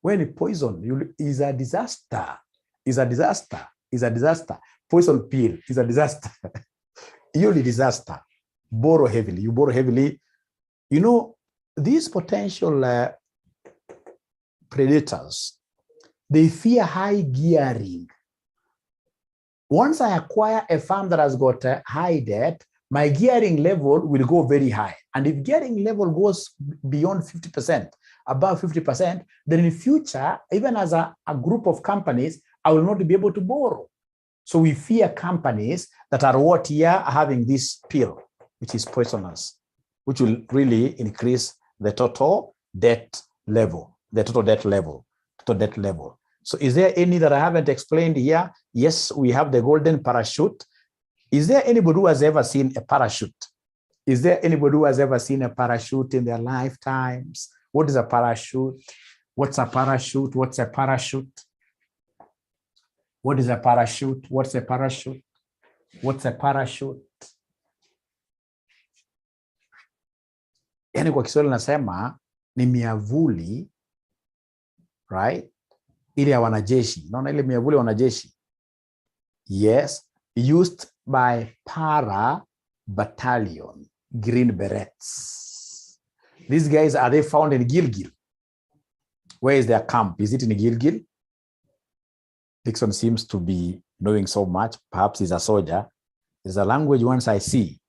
When ni poison, is a disaster. Poison pill is a disaster. You're a disaster. Borrow heavily. You borrow heavily. You know, these potential predators, they fear high gearing. Once I acquire a farm that has got high debt, my gearing level will go very high. And if gearing level goes beyond 50%, above 50%, then in future, even as a group of companies, I will not be able to borrow. So we fear companies that are what here having this pill, which is poisonous, which will really increase the total debt level, So is there any that I haven't explained here? Yes, we have the golden parachute. Is there anybody who has ever seen a parachute? Is there anybody who has ever seen a parachute in their lifetimes? What is a parachute? What's a parachute? What's a parachute? What is a parachute? What's a parachute? What's a parachute? Yani kwa Kiswahili nasema ni miavuli, right? Ile ya wanajeshi. Naona ile miavuli ya wanajeshi. Yes, used by para battalion Green Berets. These guys, are they found in Gilgil? Where is their camp? Is it in Gilgil? Dixon seems to be knowing so much. Perhaps he's a soldier. There's a language once I see.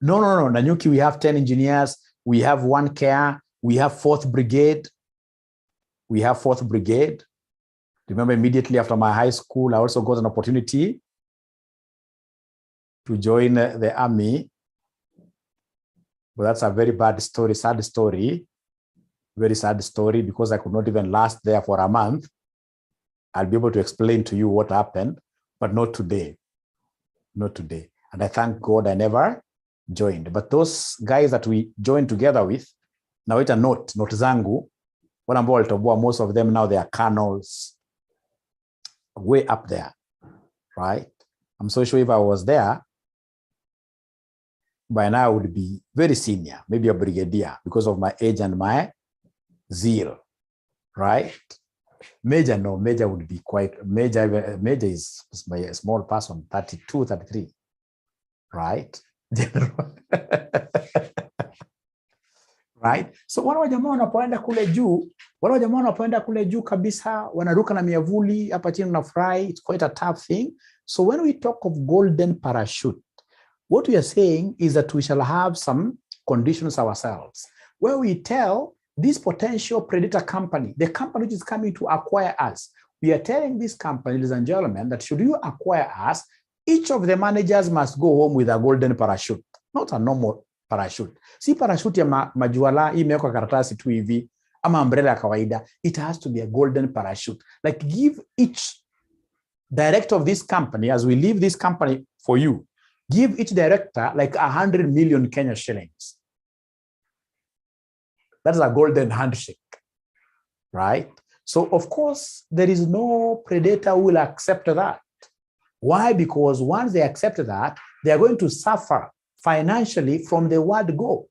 No. Nanyuki, we have 10 engineers. We have 𝒂𝐁𝐿. We have 4th Brigade. Remember, immediately after my high school, I also got an opportunity to join the army. But that's a very bad story, sad story. Very sad story, because I could not even last there for a month. I'll be able to explain to you what happened, but not today. Not today. And I thank God I never joined. But those guys that we joined together with, now it's a note zangu, most of them now, they are colonels, way up there, right? I'm so sure if I was there, by now I would be very senior, maybe a brigadier, because of my age and my zeal, right? Major, no, major would be quite, major is a small person, 32, 33, right? Right? So wale jamaa wanapoenda kule juu, kabisa, wanaruka na miavuli, hapa chini na fry, it's quite a tough thing. So when we talk of golden parachute, what we are saying is that we shall have some conditions ourselves, where we tell this potential predator company, the company which is coming to acquire us, we are telling this company, ladies and gentlemen, that should you acquire us, each of the managers must go home with a golden parachute, not a normal parachute. Si parachute ya majuala hii imewekwa karatasi tu hivi ama umbrella ya kawaida. It has to be a golden parachute. Like, give each director of this company, as we leave this company for you, give each director like 100 million Kenya shillings. That is a golden handshake, right? So, of course, there is no predator who will accept that. Why? Because once they accept that, they are going to suffer financially from the word go.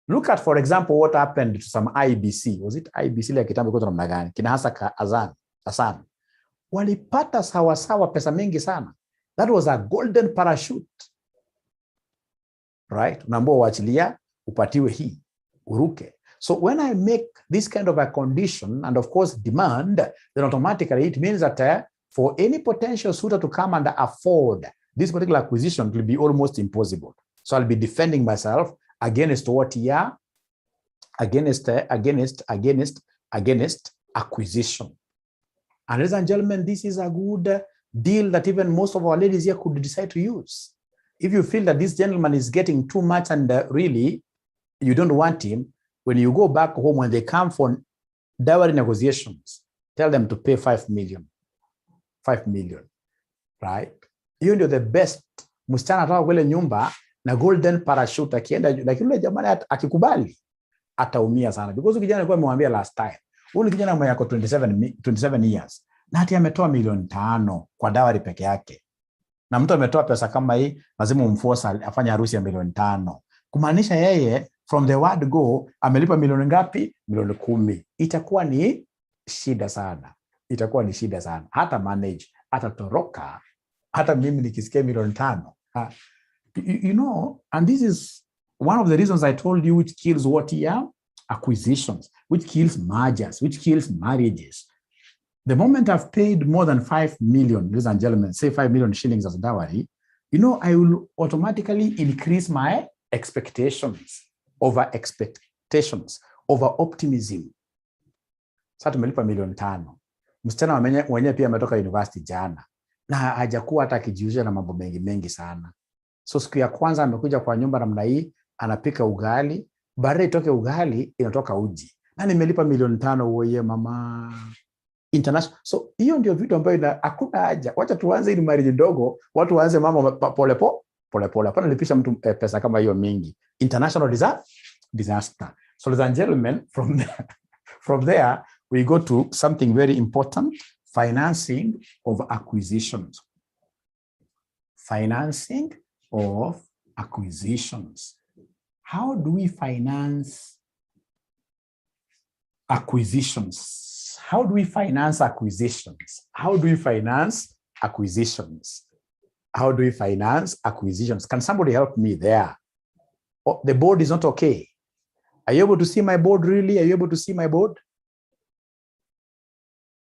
Look at, for example, what happened to some IBC. Was it IBC like kitambo kwa namna gani? Kina Hassan. Walipata sawa pesa mingi sana. That was a golden parachute. Right? Unaambiwa uachilia, upatiwe hii, uruke. So when I make this kind of a condition and of course demand, then automatically it means that for any potential suitor to come and afford this particular acquisition, it will be almost impossible. So I'll be defending myself against what here? Against acquisition. And ladies and gentlemen, this is a good deal that even most of our ladies here could decide to use. If you feel that this gentleman is getting too much and really you don't want him, when you go back home, when they come for dowry negotiations, tell them to pay 5 million. 5 million, right? You know the best. Msichana ataka kwele nyumba na golden parachute akienda, lakini yule jamaa akikubali ataumia sana, because kijana alikuwa amemwambia last time, huyu kijana mwenye yako 27 years na hati ametoa 5 kwa dowry peke yake, na mtu ametoa pesa kama hii, lazima umforce afanye harusi ya 5 kumaanisha yeye from the word go amelipa milioni ngapi? Milioni 10. Itakuwa ni shida sana. Hata manage, hata toroka, hata mimi nikisikia milioni 5. You know, and this is one of the reasons I told you which kills what here? Acquisitions, which kills mergers, which kills marriages. The moment I've paid more than 5 million, ladies and gentlemen, say 5 million shillings as dowry, you know, I will automatically increase my expectations, over optimism. Sasa tumelipa $5,000,000. Msichana mwenyewe pia ametoka university jana na hajakuwa hata akijihusisha na mambo mengi sana. So siku ya kwanza amekuja kwa nyumba namna hii, anapika ugali, baadaye itoke ugali inatoka uji. Na nimelipa $5,000,000 oye mama. International. So hiyo ndio vitu ambavyo hakuna haja. Wacha tuanze ili marriage ndogo, watu waanze mama pole. Hapana lipisha mtu pesa kama hiyo mingi. International disaster. So ladies and gentlemen, from there we go to something very important, financing of acquisitions. Financing of acquisitions. How do we finance acquisitions? How do we finance acquisitions? How do we finance acquisitions? How do we finance acquisitions? Can somebody help me there? Oh, the board is not okay. Are you able to see my board really? Are you able to see my board?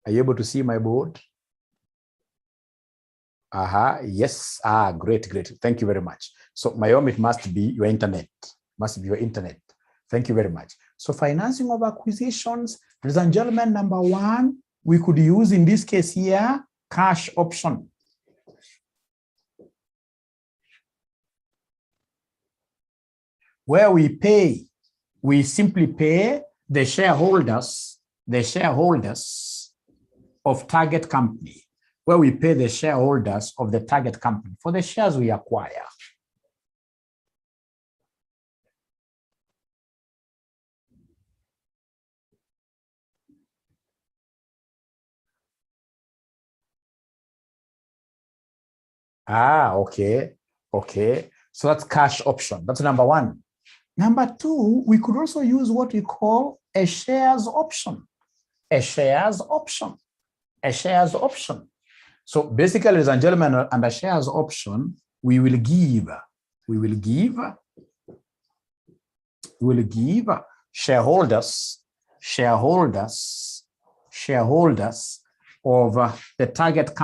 Are you able to see my board? Yes. Great. Thank you very much. So Mayom, it must be your internet. Must be your internet. Thank you very much. So financing of acquisitions, ladies and gentlemen, number one, we could use in this case here, cash option. Where we simply pay the shareholders of target company, where we pay the shareholders of the target company for the shares we acquire. Okay. So that's cash option. That's number one. Number two, we could also use what we call a shares option. A shares option. So basically, ladies and gentlemen, under shares option, we will give shareholders of the target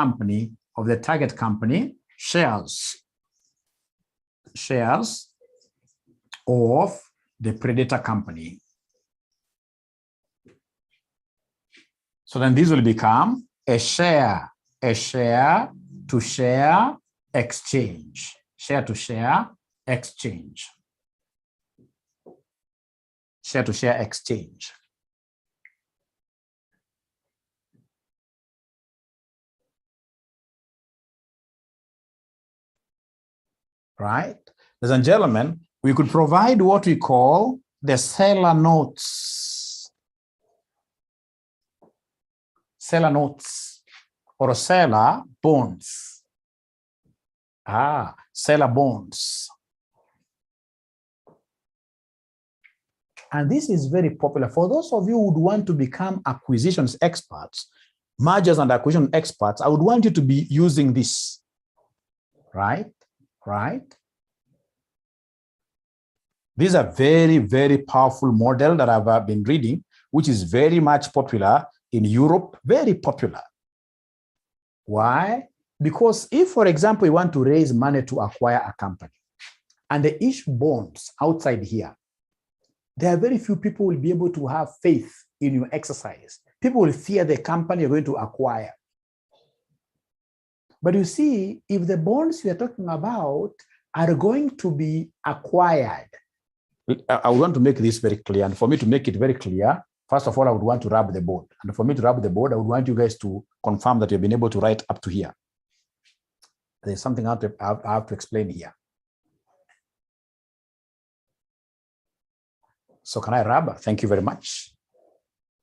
company shares of the predator company. So then this will become a share to share exchange. Share to share exchange. Right? Ladies and gentlemen, we could provide what we call the seller notes. Seller notes or seller bonds. Seller bonds. And this is very popular. For those of you who would want to become acquisitions experts, mergers and acquisition experts, I would want you to be using this. Right? These are very, very powerful model that I've been reading, which is very much popular in Europe, very popular. Why? Because if, for example, you want to raise money to acquire a company and they issue bonds outside here, there are very few people who will be able to have faith in your exercise. People will fear the company you're going to acquire. But you see, if the bonds we are talking about are going to be acquired, I want to make this very clear. And for me to make it very clear, first of all, I would want to rub the board. And for me to rub the board, I would want you guys to confirm that you've been able to write up to here. There's something I have to explain here. So can I rub? Thank you very much.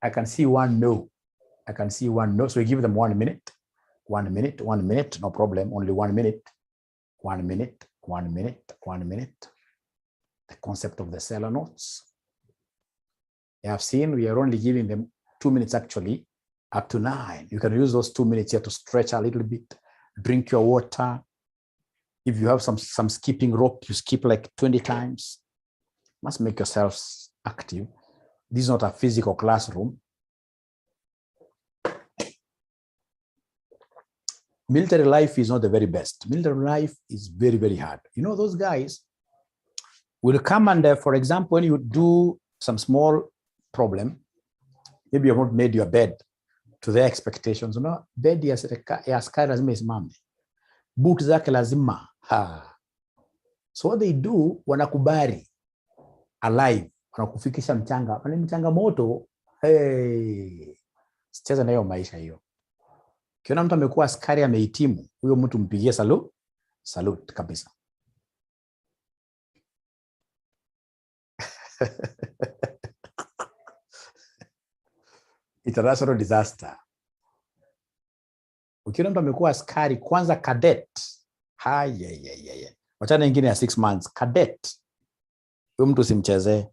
I can see one no. So we give them 1 minute. 1 minute, no problem. Only 1 minute. 1 minute. The concept of the seller notes. You have seen we are only giving them 2 minutes actually, up to 9. You can use those 2 minutes here to stretch a little bit, drink your water. If you have some skipping rope, you skip like 20 times. Must make yourselves active. This is not a physical classroom. military life is not the very best. Military life is very, very hard. You know, those guys will come and, for example, when you do some small problem, maybe you have not made your bed to their expectations. You know, bed ya askari lazima isimame. Boot zake lazima. So what they do, wanakubari alive, wanakufikisha mchanga. Wale mchanga moto, hey, sicheza na hiyo maisha hiyo. Kiona mtu amekuwa askari amehitimu, huyo mtu mpigie salute kabisa. International disaster. Ukiona mtu amekuwa askari kwanza cadet, wachana nyingine ya 6 months, cadet, huyo mtu simchezee.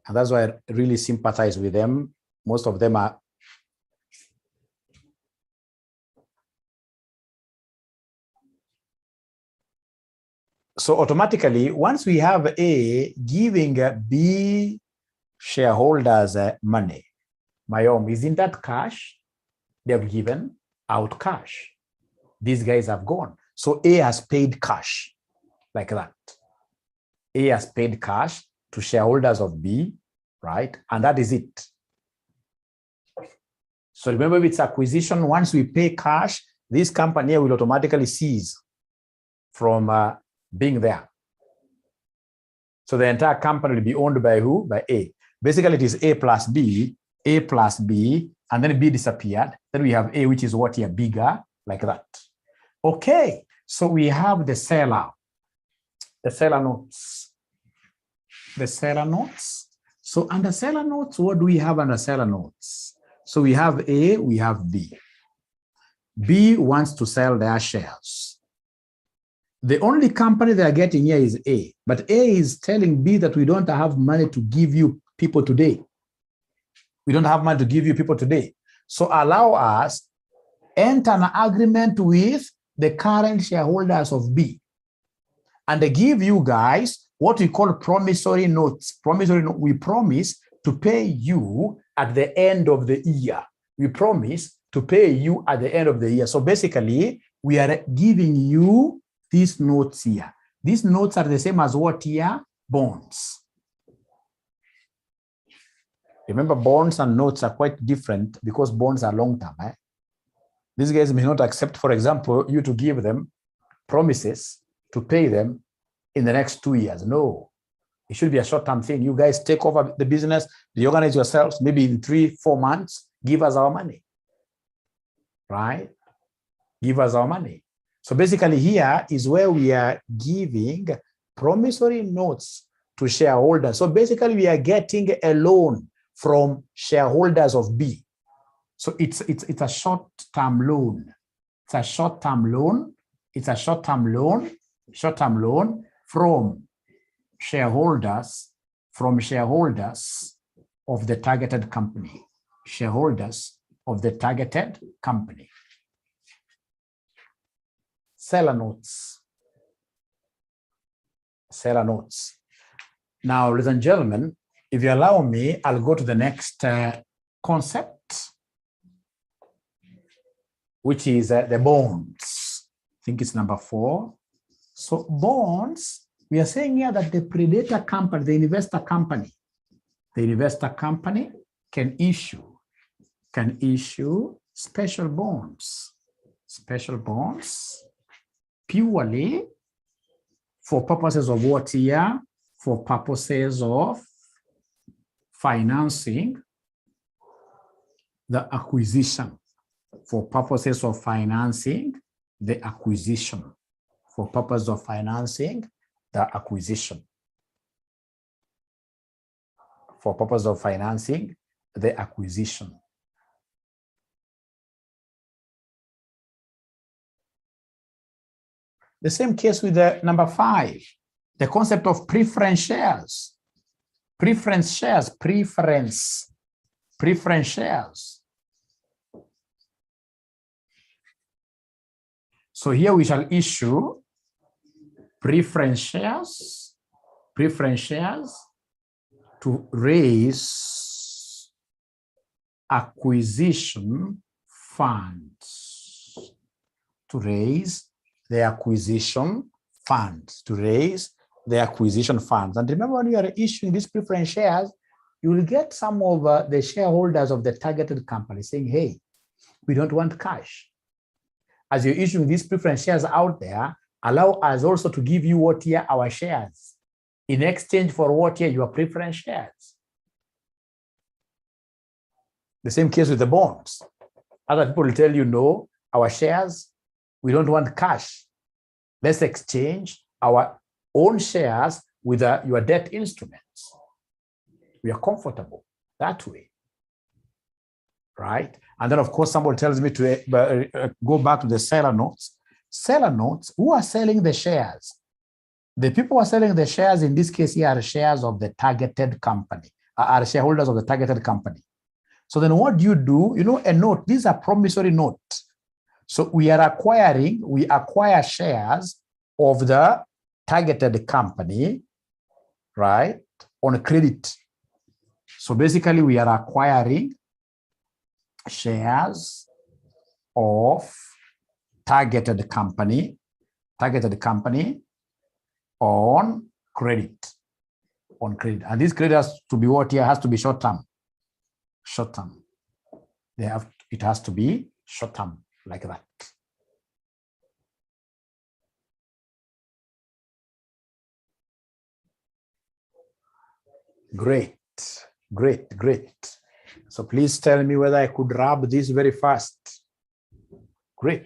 And that's why I really sympathize with them. Most of them are so automatically, once we have A giving B shareholders money, isn't that cash? They have given out cash. These guys have gone. So A has paid cash like that. A has paid cash to shareholders of B, right? And that is it. So remember, if it's acquisition, once we pay cash, this company will automatically cease from being there. So the entire company will be owned by who? By A. Basically, it is A plus B, and then B disappeared. Then we have A, which is what here, bigger, like that. Okay, so we have the seller notes. The seller notes. So under seller notes, what do we have under seller notes? So we have A, we have B. B wants to sell their shares. The only company they are getting here is A, but A is telling B that we don't have money to give you people today. We don't have money to give you people today. So allow us enter an agreement with the current shareholders of B. And they give you guys what we call promissory notes. Promissory note, we promise to pay you at the end of the year. We promise to pay you at the end of the year. So basically, we are giving you these notes here. These notes are the same as what here? Bonds. Remember, bonds and notes are quite different because bonds are long-term. These guys may not accept, for example, you to give them promises to pay them in the next 2 years. No, it should be a short-term thing. You guys take over the business, reorganize yourselves, maybe in 3-4 months, give us our money, right? Give us our money. So basically here is where we are giving promissory notes to shareholders. So basically we are getting a loan from shareholders of B. So it's a short-term loan. It's a short-term loan. It's a short-term loan from shareholders of the targeted company. Shareholders of the targeted company. Seller notes. Seller notes. Now, ladies and gentlemen, if you allow me, I'll go to the next concept, which is the bonds. I think it's number 4. So bonds, we are saying here that the predator company, the investor company can issue special bonds purely for purposes of what here? For purposes of financing the acquisition. For purposes of financing the acquisition. For purpose of financing the acquisition. For purpose of financing the acquisition. The same case with the number 5, the concept of preference shares. Preference shares. So here we shall issue preference shares preference shares to raise acquisition funds. To raise the acquisition funds. To raise the acquisition funds. And remember, when you are issuing these preference shares, you will get some of the shareholders of the targeted company saying, hey, we don't want cash. As you're issuing these preference shares out there, allow us also to give you what here our shares in exchange for what here your preference shares. The same case with the bonds. Other people will tell you, no, our shares, we don't want cash. Let's exchange our own shares with your debt instruments. We are comfortable that way, right? And then, of course, someone tells me to go back to the seller notes. Seller notes, who are selling the shares? The people who are selling the shares in this case here are shares of the targeted company, are shareholders of the targeted company. So then what do? You know, a note, these are promissory notes. So we acquire shares of the targeted company, right, on credit. So basically we are acquiring shares of targeted company on credit. And this credit has to be what here? Has to be short-term. Short-term. It has to be short-term, like that. Great. So please tell me whether I could rub this very fast. Great.